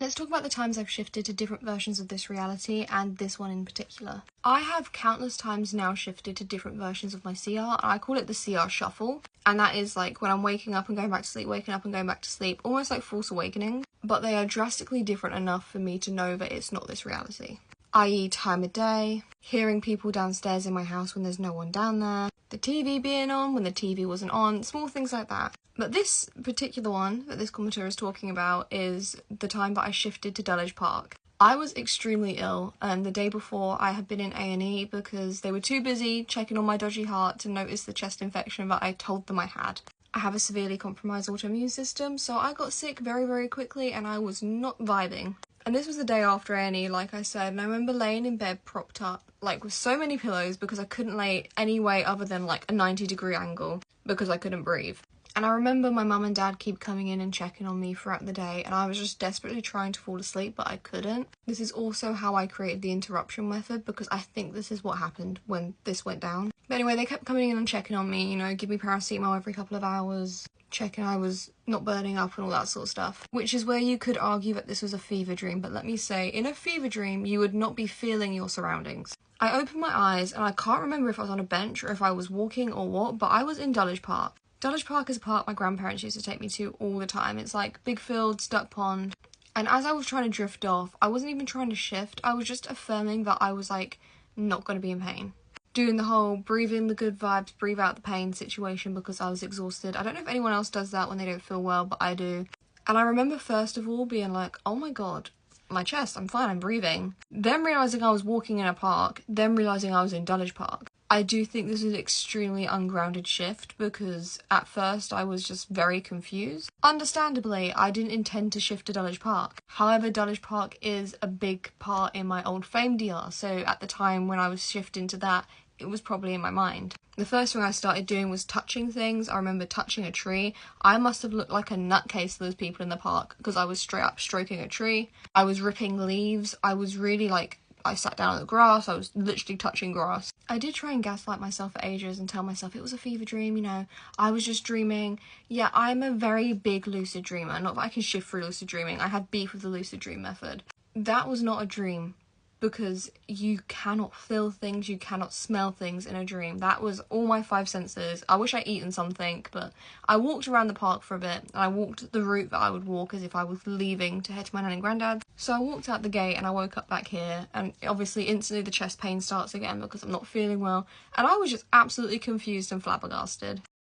Let's talk about the times I've shifted to different versions of this reality, and this one in particular. I have countless times now shifted to different versions of my CR, and I call it the CR shuffle. And that is like when I'm waking up and going back to sleep, waking up and going back to sleep, almost like Force Awakening. But they are drastically different enough for me to know that it's not this reality. I.e. time of day, hearing people downstairs in my house when there's no one down there, the TV being on when the TV wasn't on, small things like that. But this particular one that this commentator is talking about is the time that I shifted to Dulwich Park. I was extremely ill, and the day before I had been in A&E because they were too busy checking on my dodgy heart to notice the chest infection that I told them I had. I have a severely compromised autoimmune system, so I got sick very, very quickly and I was not vibing. And this was the day after A&E, like I said, and I remember laying in bed propped up, like with so many pillows because I couldn't lay any way other than like a 90-degree angle because I couldn't breathe. And I remember my mum and dad keep coming in and checking on me throughout the day, and I was just desperately trying to fall asleep, but I couldn't. This is also how I created the interruption method, because I think this is what happened when this went down. But anyway, they kept coming in and checking on me, you know, give me paracetamol every couple of hours, checking I was not burning up and all that sort of stuff. Which is where you could argue that this was a fever dream, but let me say, in a fever dream, you would not be feeling your surroundings. I opened my eyes, and I can't remember if I was on a bench or if I was walking or what, but I was in Dulwich Park. Dulwich Park is a park my grandparents used to take me to all the time. It's like big fields, duck pond. And as I was trying to drift off, I wasn't even trying to shift. I was just affirming that I was like not going to be in pain. Doing the whole breathe in the good vibes, breathe out the pain situation because I was exhausted. I don't know if anyone else does that when they don't feel well, but I do. And I remember first of all being like, oh my god, my chest, I'm fine, I'm breathing. Then realising I was walking in a park, then realising I was in Dulwich Park. I do think this is an extremely ungrounded shift because at first I was just very confused. Understandably, I didn't intend to shift to Dulwich Park. However, Dulwich Park is a big part in my old Fame DR, so at the time when I was shifting to that, it was probably in my mind. The first thing I started doing was touching things. I remember touching a tree. I must have looked like a nutcase to those people in the park because I was straight up stroking a tree. I was ripping leaves. I was really like, I sat down on the grass. I was literally touching grass. I did try and gaslight myself for ages and tell myself it was a fever dream, you know, I was just dreaming. Yeah, I'm a very big lucid dreamer. Not that I can shift through lucid dreaming. I had beef with the lucid dream method. That was not a dream because you cannot feel things, you cannot smell things in a dream. That was all my five senses. I wish I'd eaten something, but I walked around the park for a bit and I walked the route that I would walk as if I was leaving to head to my nan and granddad's. So I walked out the gate and I woke up back here, and obviously instantly the chest pain starts again because I'm not feeling well, and I was just absolutely confused and flabbergasted.